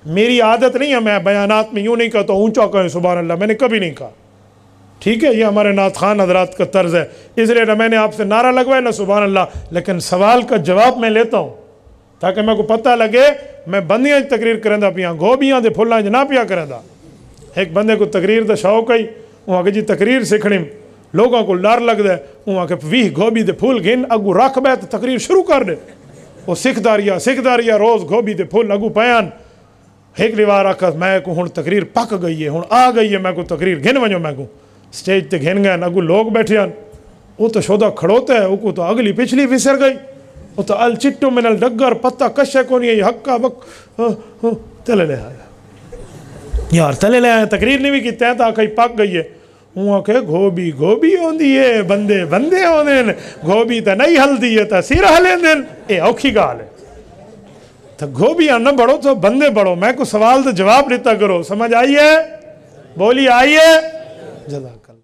मेरी आदत नहीं है, मैं बयानात में यूँ नहीं कहता ऊंचा कहें सुभान अल्लाह, मैंने कभी नहीं कहा। ठीक है, ये हमारे नात खान हजरात का तर्ज है, इसलिए ना मैंने आपसे नारा लगवाया ना सुभान अल्लाह, लेकिन सवाल का जवाब मैं लेता हूँ ताकि मेरे को पता लगे मैं बंदियां तकरीर करेंदा पिया, गोभियां दे फुल्लां च ना पिया करेंदा। एक बंदे को तकरीर का शौक है, वो आके जी तकरीर सीखनी, लोगों को डर लगता है, वो आके 20 गोभी दे फूल गिन अगू रख बै तो तकरीर शुरू कर दे। वो सिखदा रिया रोज़ गोभी दे फूल अगू पयान। एक बार आखा मैं को हुण तकरीर पक गई है, हुण आ गई है, मैं को तकरीर गिन वजो, मैं को स्टेज ते गिन गए, अगू लोग बैठे हैं, वो तो शोदा खड़ोता है, वो तो अगली पिछली फिसर गई, वो तो अल चिट्टू मिनल डगर पत्ता कशे को नहीं हक्का बक तले ले आया यार, तले ले आया, तकरीर नहीं भी की तैं तो आखी पक गई है। हूँ आखे गोभी गोभी आँदी है, बंदे बंदे आते हैं, गोभी तो नहीं हलदी है तो सिर हलेंदे, ये औखी गाल है। तो गोभियां न बढ़ो तो बंदे बढ़ो। मैं को सवाल तो जवाब देता करो, समझ आई है? बोली आई है? जज़ाकल्लाह।